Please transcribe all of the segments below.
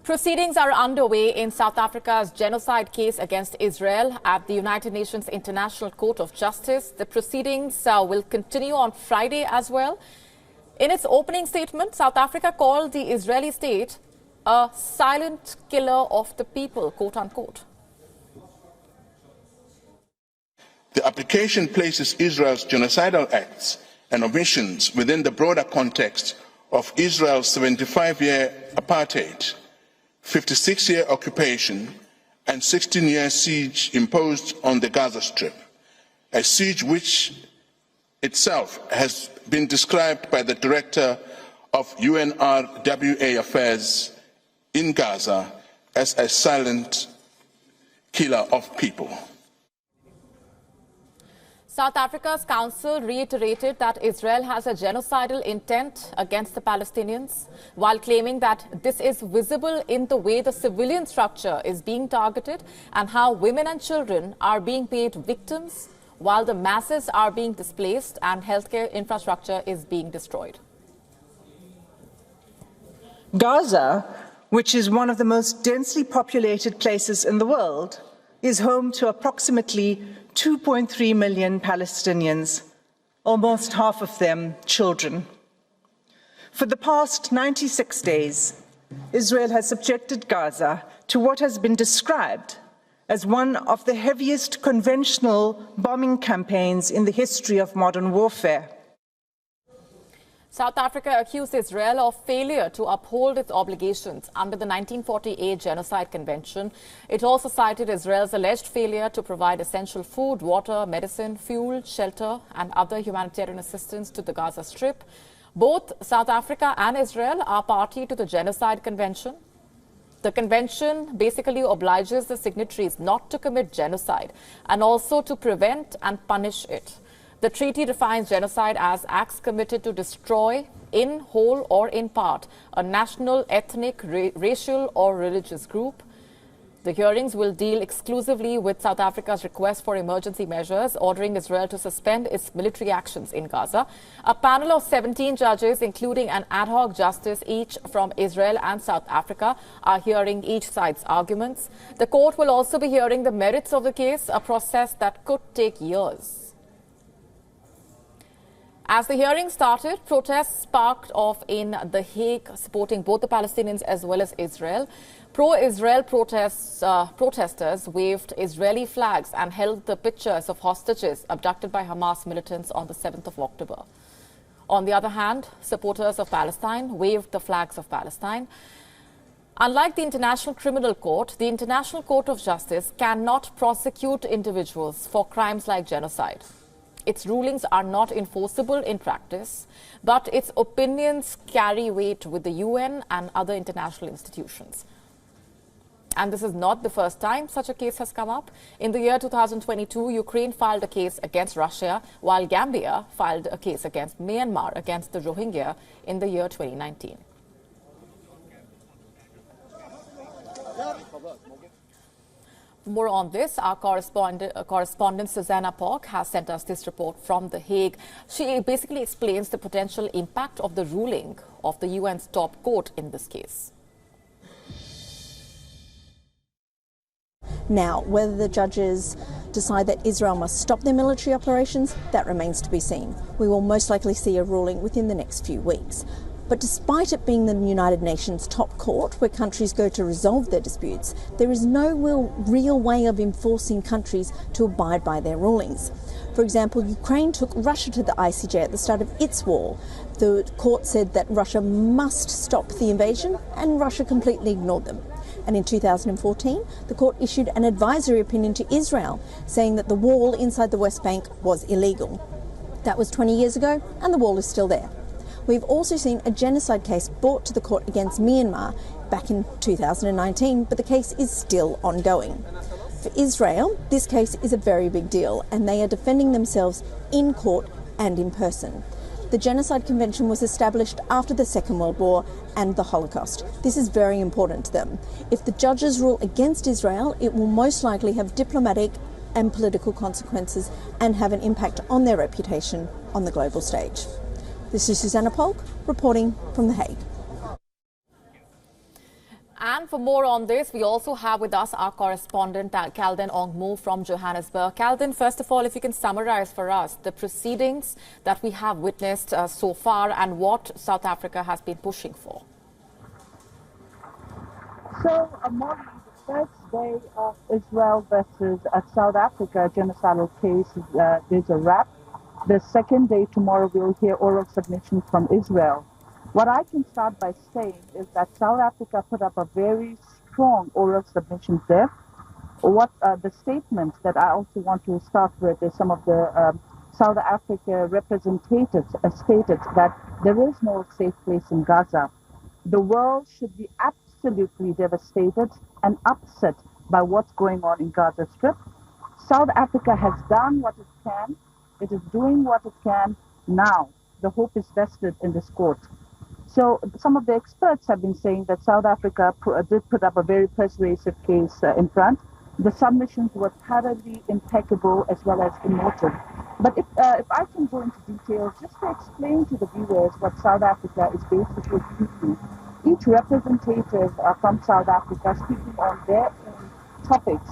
Proceedings are underway in South Africa's genocide case against Israel at the United Nations International Court of Justice. The proceedings will continue on Friday as well. In its opening statement, South Africa called the Israeli state a silent killer of the people, quote unquote. The application places Israel's genocidal acts and omissions within the broader context of Israel's 75-year apartheid, 56-year occupation and 16-year siege imposed on the Gaza Strip, a siege which itself has been described by the director of UNRWA Affairs in Gaza as a silent killer of people. South Africa's council reiterated that Israel has a genocidal intent against the Palestinians, while claiming that this is visible in the way the civilian structure is being targeted and how women and children are being made victims, while the masses are being displaced and healthcare infrastructure is being destroyed. Gaza, which is one of the most densely populated places in the world, is home to approximately 2.3 million Palestinians, almost half of them children. For the past 96 days, Israel has subjected Gaza to what has been described as one of the heaviest conventional bombing campaigns in the history of modern warfare. South Africa accused Israel of failure to uphold its obligations under the 1948 Genocide Convention. It also cited Israel's alleged failure to provide essential food, water, medicine, fuel, shelter, and other humanitarian assistance to the Gaza Strip. Both South Africa and Israel are party to the Genocide Convention. The convention basically obliges the signatories not to commit genocide and also to prevent and punish it. The treaty defines genocide as acts committed to destroy, in whole or in part, a national, ethnic, racial or religious group. The hearings will deal exclusively with South Africa's request for emergency measures, ordering Israel to suspend its military actions in Gaza. A panel of 17 judges, including an ad hoc justice, each from Israel and South Africa, are hearing each side's arguments. The court will also be hearing the merits of the case, a process that could take years. As the hearing started, protests sparked off in The Hague, supporting both the Palestinians as well as Israel. Pro-Israel protesters waved Israeli flags and held the pictures of hostages abducted by Hamas militants on the 7th of October. On the other hand, supporters of Palestine waved the flags of Palestine. Unlike the International Criminal Court, the International Court of Justice cannot prosecute individuals for crimes like genocide. Its rulings are not enforceable in practice, but its opinions carry weight with the UN and other international institutions. And this is not the first time such a case has come up. In the year 2022, Ukraine filed a case against Russia, while Gambia filed a case against Myanmar against the Rohingya in the year 2019. More on this, our correspondent Susanna Pock has sent us this report from The Hague. She basically explains the potential impact of the ruling of the UN's top court in this case. Now, whether the judges decide that Israel must stop their military operations, that remains to be seen. We will most likely see a ruling within the next few weeks. But despite it being the United Nations top court where countries go to resolve their disputes, there is no real way of enforcing countries to abide by their rulings. For example, Ukraine took Russia to the ICJ at the start of its war. The court said that Russia must stop the invasion, and Russia completely ignored them. And in 2014, the court issued an advisory opinion to Israel, saying that the wall inside the West Bank was illegal. That was 20 years ago, and the wall is still there. We've also seen a genocide case brought to the court against Myanmar back in 2019, but the case is still ongoing. For Israel, this case is a very big deal, and they are defending themselves in court and in person. The Genocide Convention was established after the Second World War and the Holocaust. This is very important to them. If the judges rule against Israel, it will most likely have diplomatic and political consequences and have an impact on their reputation on the global stage. This is Susanna Polk reporting from The Hague. And for more on this, we also have with us our correspondent, Kalden Ongmu from Johannesburg. Kalden, first of all, if you can summarize for us the proceedings that we have witnessed so far and what South Africa has been pushing for. So, Molly, the first day of Israel versus South Africa genocidal case is a wrap. The second day, tomorrow, we'll hear oral submissions from Israel. What I can start by saying is that South Africa put up a very strong oral submission there. What the statements that I also want to start with is some of the South Africa representatives stated that there is no safe place in Gaza. The world should be absolutely devastated and upset by what's going on in Gaza Strip. South Africa has done what it can. It is doing what it can now. The hope is vested in this court. So some of the experts have been saying that South Africa did put up a very persuasive case in front. The submissions were thoroughly impeccable as well as emotive. But if I can go into details, just to explain to the viewers what South Africa is basically seeking. Each representative from South Africa speaking on their own topics.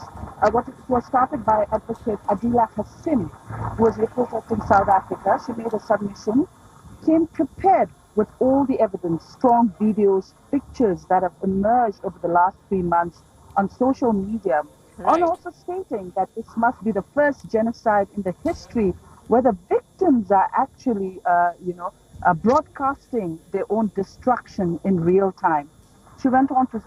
What it was started by Advocate Adila Hassim, who was representing South Africa. She made a submission, came prepared with all the evidence, strong videos, pictures that have emerged over the last 3 months on social media, and also stating that this must be the first genocide in the history where the victims are actually, broadcasting their own destruction in real time. She went on to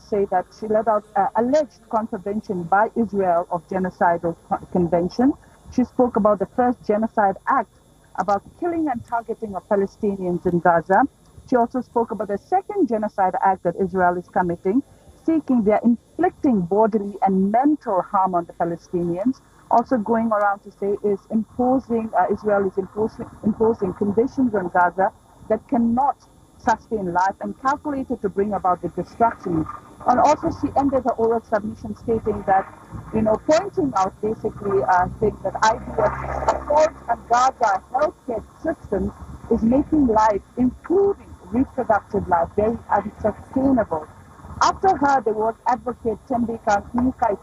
say that she let out alleged contravention by Israel of genocidal convention. She spoke about the first genocide act, about killing and targeting of Palestinians in Gaza. She also spoke about the second genocide act that Israel is committing, seeking their inflicting bodily and mental harm on the Palestinians. Also going around to say is Israel is imposing conditions on Gaza that cannot sustain life and calculated to bring about the destruction. And also she ended her oral submission stating that, pointing out basically things that idea of course a Gaza healthcare system is making life, including reproductive life, very unsustainable. After her, there was Advocate Tembeka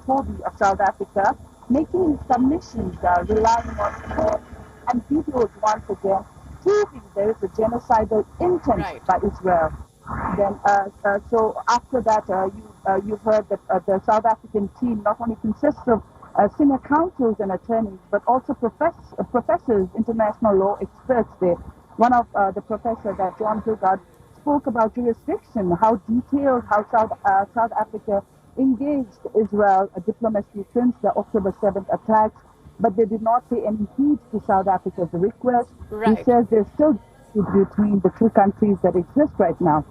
Toby of South Africa, making submissions relying on and videos once again, proving there is a genocidal intent by Israel. Then, so after that, you've heard that the South African team not only consists of senior counsels and attorneys, but also professors, international law experts there. One of the professors, John Hilgard, spoke about jurisdiction, how detailed, how South Africa engaged Israel diplomacy since the October 7th attacks, but they did not pay any heed to South Africa's request. He says there's still between the two countries that exist right now.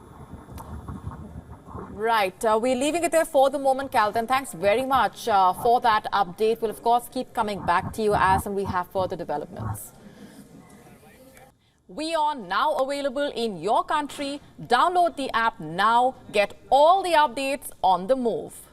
Right. We're leaving it there for the moment, Kalden. Thanks very much for that update. We'll, of course, keep coming back to you as and we have further developments. WION now available in your country. Download the app now. Get all the updates on the move.